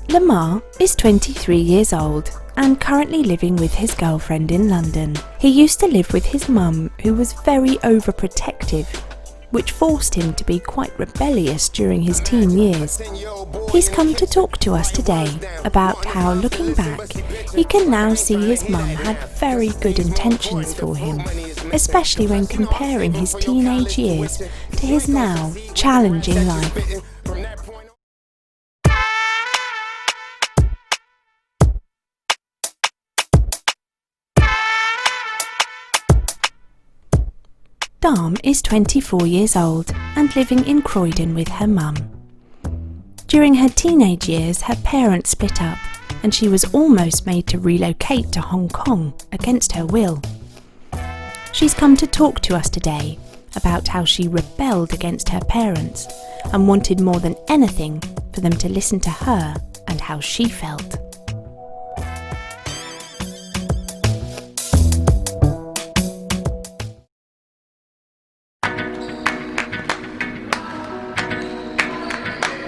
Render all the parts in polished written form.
Lamar is 23 years old and currently living with his girlfriend in London. He used to live with his mum, who was very overprotective, which forced him to be quite rebellious during his teen years. He's come to talk to us today about how, looking back, he can now see his mum had very good intentions for him, especially when comparing his teenage years to his now challenging life. Dam is 24 years old and living in Croydon with her mum. During her teenage years, her parents split up and she was almost made to relocate to Hong Kong against her will. She's come to talk to us today about how she rebelled against her parents and wanted more than anything for them to listen to her and how she felt.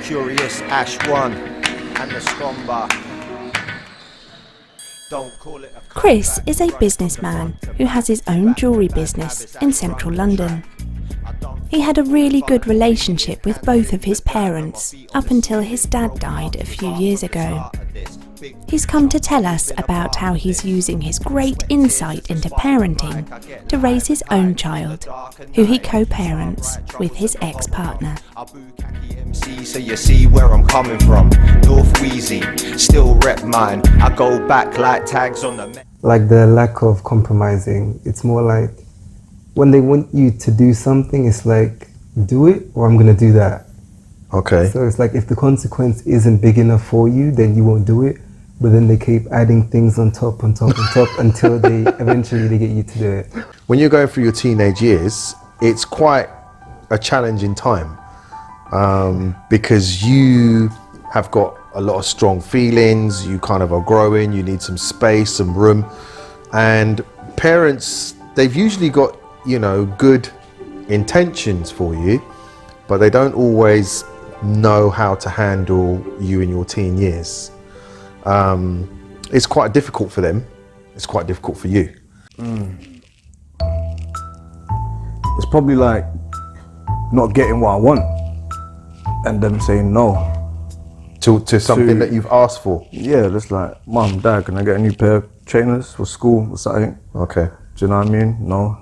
Curious Ash 1 and the Scomba. Don't call it a Chris is a businessman who has his own jewellery business in central London. He had a really good relationship with both of his parents up until his dad died a few years ago. He's come to tell us about how he's using his great insight into parenting to raise his own child, who he co-parents with his ex-partner. So you see where I'm coming from. North Wheezy, still rep mine. I go back like tags on the... Like the lack of compromising. It's more like when they want you to do something, it's like, do it or I'm going to do that. Okay. So it's like if the consequence isn't big enough for you, then you won't do it. But then they keep adding things on top until they eventually get you to do it. When you're going through your teenage years, it's quite a challenging time because you have got a lot of strong feelings, you kind of are growing, you need some space, some room. And parents, they've usually got, you know, good intentions for you, but they don't always know how to handle you in your teen years. It's quite difficult for them. It's quite difficult for you. It's probably like not getting what I want and them saying no. To something that you've asked for? Yeah, just like, Mum, Dad, can I get a new pair of trainers for school or something? Okay. Do you know what I mean? No.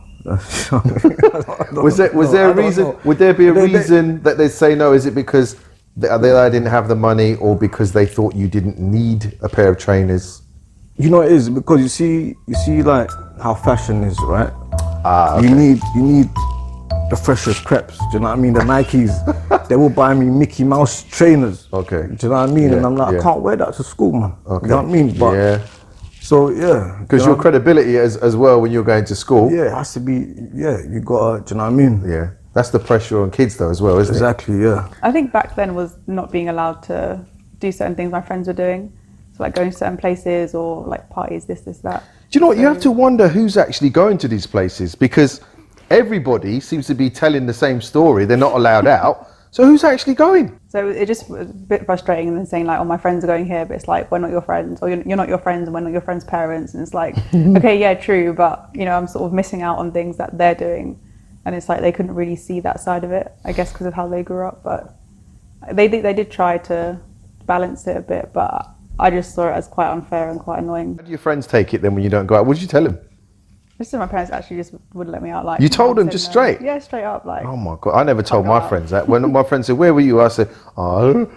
Was there a reason? Would there be a reason that they say no? Is it because they didn't have the money, or because they thought you didn't need a pair of trainers? You know it is, because you see like how fashion is, right? Okay. You need the freshest crepes. Do you know what I mean? The Nikes, they will buy me Mickey Mouse trainers. Okay. Do you know what I mean? Yeah, and I'm like, yeah. I can't wear that to school, man. Okay. You know what I mean? But yeah. So yeah. Because your credibility as well when you're going to school. Yeah, it has to be. Yeah, you gotta. Do you know what I mean? Yeah. That's the pressure on kids though as well, isn't it? Exactly. Yeah. I think back then was not being allowed to do certain things my friends were doing. So like going to certain places or like parties, this, that. Do you know what? You have to wonder who's actually going to these places, because everybody seems to be telling the same story. They're not allowed out. So who's actually going? So it just was a bit frustrating, and then saying like, oh, my friends are going here, but it's like, we're not your friends, or you're not your friends and we're not your friends' parents. And it's like, okay, yeah, true. But, you know, I'm sort of missing out on things that they're doing. And it's like they couldn't really see that side of it, I guess, because of how they grew up. But they did try to balance it a bit, but I just saw it as quite unfair and quite annoying. How do your friends take it then when you don't go out? What did you tell them? Just so my parents actually just wouldn't let me out. Like, You told them just straight? Yeah, straight up. Like, Oh my God, I never told go my out. friends that. When my friends said, where were you? I said, oh,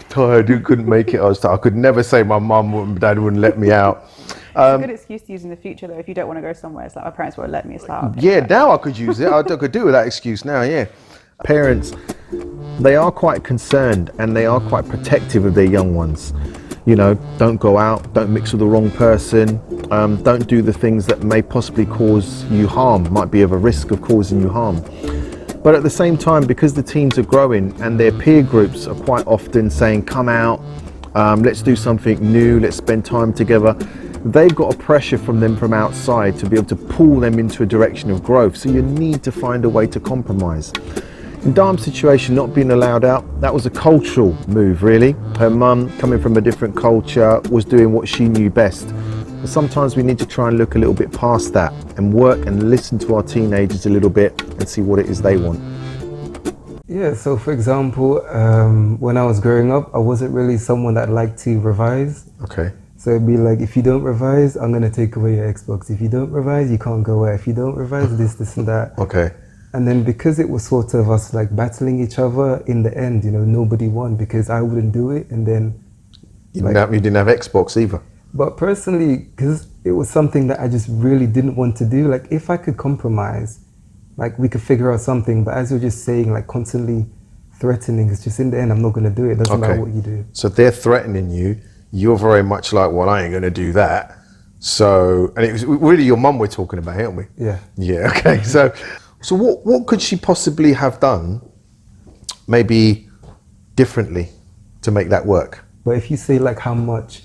tired, you couldn't make it. I was tired. I could never say my mum and dad wouldn't let me out. it's a good excuse to use in the future, though. If you don't want to go somewhere, it's like, my parents won't let me. It's like, okay, Yeah, now I could use it. I could do with that excuse now, yeah. Parents, they are quite concerned and they are quite protective of their young ones. You know, don't go out, don't mix with the wrong person, don't do the things that may possibly cause you harm, might be of a risk of causing you harm. But at the same time, because the teens are growing and their peer groups are quite often saying, come out, let's do something new, let's spend time together, they've got a pressure from them from outside to be able to pull them into a direction of growth. So you need to find a way to compromise. In Darm's situation, not being allowed out, that was a cultural move, really. Her mum, coming from a different culture, was doing what she knew best. But sometimes we need to try and look a little bit past that and work and listen to our teenagers a little bit and see what it is they want. Yeah, so for example, when I was growing up, I wasn't really someone that liked to revise. Okay. So it'd be like, if you don't revise, I'm going to take away your Xbox. If you don't revise, you can't go away. If you don't revise, this and that. Okay. And then because it was sort of us like battling each other, in the end, you know, nobody won because I wouldn't do it. And then You didn't have Xbox either. But personally, because it was something that I just really didn't want to do, like if I could compromise, like we could figure out something. But as you're just saying, like constantly threatening, it's just in the end, I'm not going to do it. It doesn't matter what you do. So they're threatening you. You're very much like, well, I ain't going to do that. So, and it was really your mum we're talking about, aren't we? Yeah. Yeah, okay. So what could she possibly have done, maybe differently, to make that work? But if you say like how much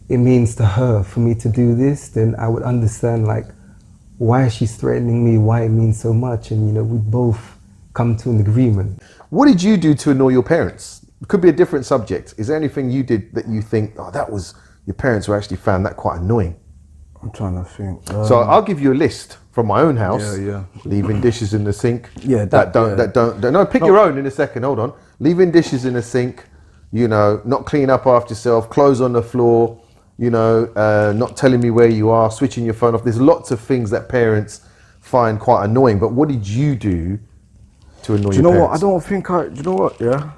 it means to her for me to do this, then I would understand like why she's threatening me, why it means so much, and you know, we'd both come to an agreement. What did you do to annoy your parents? It could be a different subject. Is there anything you did that you think, oh, that was, your parents were actually found that quite annoying? I'm trying to think. So I'll give you a list from my own house. Yeah. Leaving dishes in the sink. Yeah, Pick your own in a second, hold on. Leaving dishes in the sink, you know, not cleaning up after yourself, clothes on the floor, you know, not telling me where you are, switching your phone off. There's lots of things that parents find quite annoying, but what did you do to annoy your parents? Do you know what? I don't think do you know what, yeah?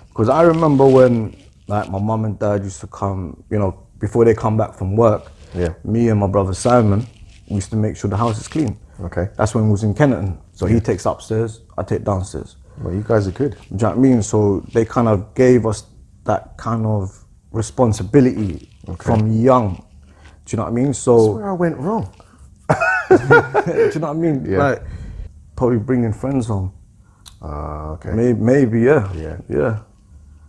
Because I remember when like my mum and dad used to come, you know, before they come back from work, me and my brother Simon, we used to make sure the house is clean. Okay. That's when we was in Kennerton. So he takes upstairs, I take downstairs. Well, you guys are good. Do you know what I mean? So they kind of gave us that kind of responsibility from young. Do you know what I mean? So that's where I went wrong. do you know what I mean? Yeah. Like probably bringing friends home. Okay. Maybe, yeah. Yeah.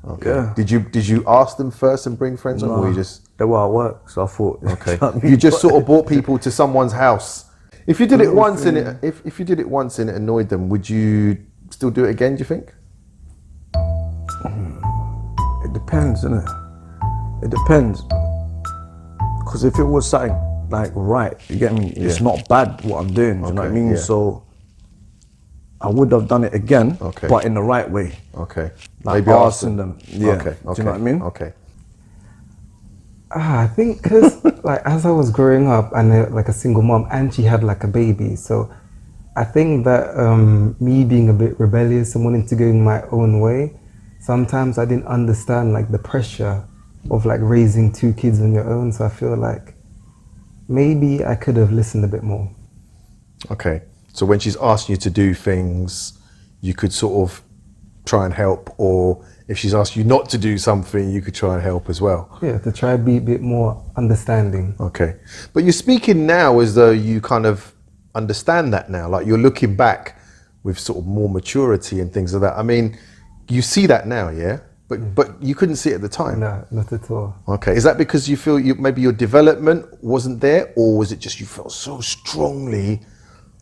Okay. Yeah. Did you ask them first and bring friends on, or you just? They were at work, so I thought. Okay. You know what I mean? You just sort of brought people to someone's house. If you did it once and if you did it once and it annoyed them, would you still do it again? Do you think? It depends, innit? It depends. Because if it was something like right, you get me? It's not bad what I'm doing. Do you know what I mean? Yeah. So I would have done it again, Okay. but in the right way. Okay. Like Maybe asking them. Yeah. Okay. Do you know what I mean? Okay. I think because like as I was growing up and like a single mom, and she had like a baby, so I think that me being a bit rebellious and wanting to go in my own way, sometimes I didn't understand like the pressure of like raising two kids on your own. So I feel like maybe I could have listened a bit more. Okay. So when she's asking you to do things, you could sort of try and help, or if she's asked you not to do something, you could try and help as well. Yeah, to try and be a bit more understanding. Okay. But you're speaking now as though you kind of understand that now, like you're looking back with sort of more maturity and things like that. I mean, you see that now, yeah? But you couldn't see it at the time? No, not at all. Okay. Is that because you feel maybe your development wasn't there, or was it just you felt so strongly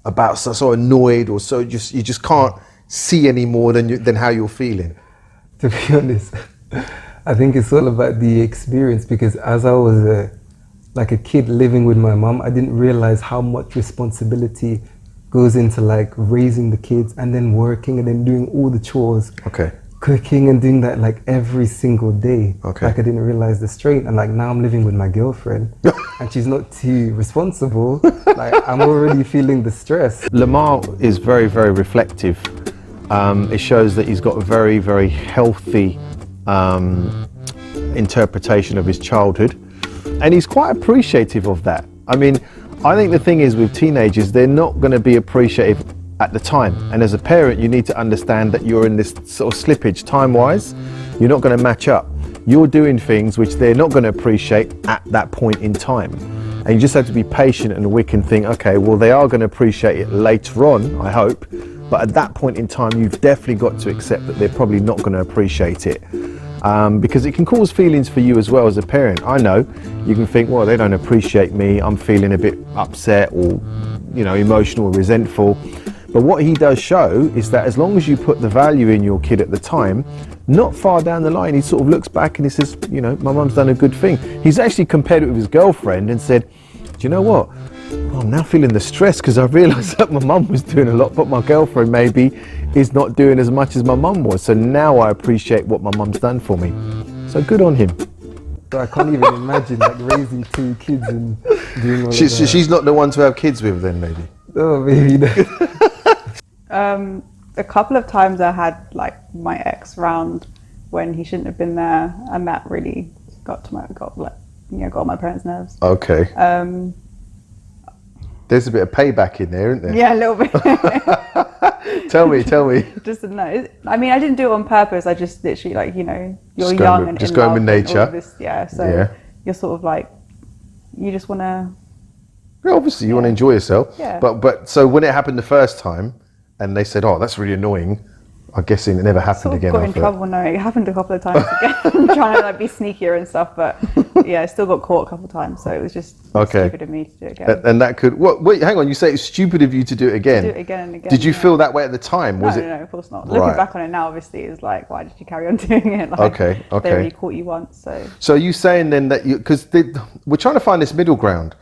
about, so annoyed, or so you just can't see any more than how you're feeling? To be honest, I think it's all about the experience, because as I was like a kid living with my mom, I didn't realize how much responsibility goes into like raising the kids and then working and then doing all the chores. Okay. Cooking and doing that like every single day. Okay. Like I didn't realize the strain, and like now I'm living with my girlfriend and she's not too responsible. Like I'm already feeling the stress. Lamar is very, very reflective. It shows that he's got a very, very healthy interpretation of his childhood, and he's quite appreciative of that. I mean, I think the thing is with teenagers, they're not going to be appreciative at the time, and as a parent you need to understand that you're in this sort of slippage time-wise. You're not going to match up. You're doing things which they're not going to appreciate at that point in time, and you just have to be patient and we can think, okay, well, they are going to appreciate it later on, I hope, but at that point in time you've definitely got to accept that they're probably not going to appreciate it, because it can cause feelings for you as well as a parent. I know you can think, well, they don't appreciate me, I'm feeling a bit upset or, you know, emotional or resentful. But what he does show is that as long as you put the value in your kid at the time, not far down the line, he sort of looks back and he says, you know, my mum's done a good thing. He's actually compared it with his girlfriend and said, do you know what? Oh, I'm now feeling the stress because I realised that my mum was doing a lot, but my girlfriend maybe is not doing as much as my mum was. So now I appreciate what my mum's done for me. So good on him. So I can't even imagine like raising 2 kids and doing all of that. She's not the one to have kids with then, maybe? Oh, maybe not. A couple of times I had like my ex round when he shouldn't have been there, and that really got on my parents' nerves. Okay. There's a bit of payback in there, isn't there? Yeah, a little bit. Tell me. Just no. I mean, I didn't do it on purpose. I just literally, like, you know, you're Just young and just in going love with and nature. all of this, yeah. So you're sort of like, you just want to. Yeah, obviously, you want to enjoy yourself. Yeah. But so when it happened the first time, and they said, "Oh, that's really annoying," I'm guessing it never happened Sort of again. got in after trouble. No, it happened a couple of times again. I'm trying to like be sneakier and stuff, but yeah, I still got caught a couple of times. So it was just stupid of me to do it again. And that could. Wait, hang on. You say it's stupid of you to do it again. Do it again and again. Did you yeah. feel that way at the time? Was no, it? No, of course not. Right. Looking back on it now, obviously, it's like, why did you carry on doing it? Like, Okay. They only caught you once, so. So are you saying then that because we're trying to find this middle ground.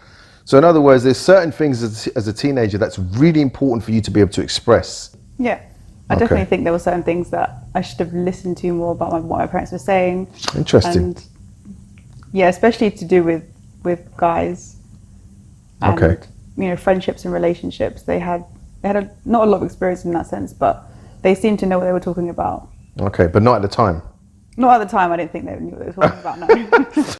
So in other words, there's certain things as a teenager that's really important for you to be able to express. Yeah. I definitely think there were certain things that I should have listened to more about what my parents were saying. Interesting. And yeah, especially to do with guys. And, you know, friendships and relationships. They had not a lot of experience in that sense, but they seemed to know what they were talking about. Okay, but not at the time. Not at the time. I didn't think they knew what they were talking about. No.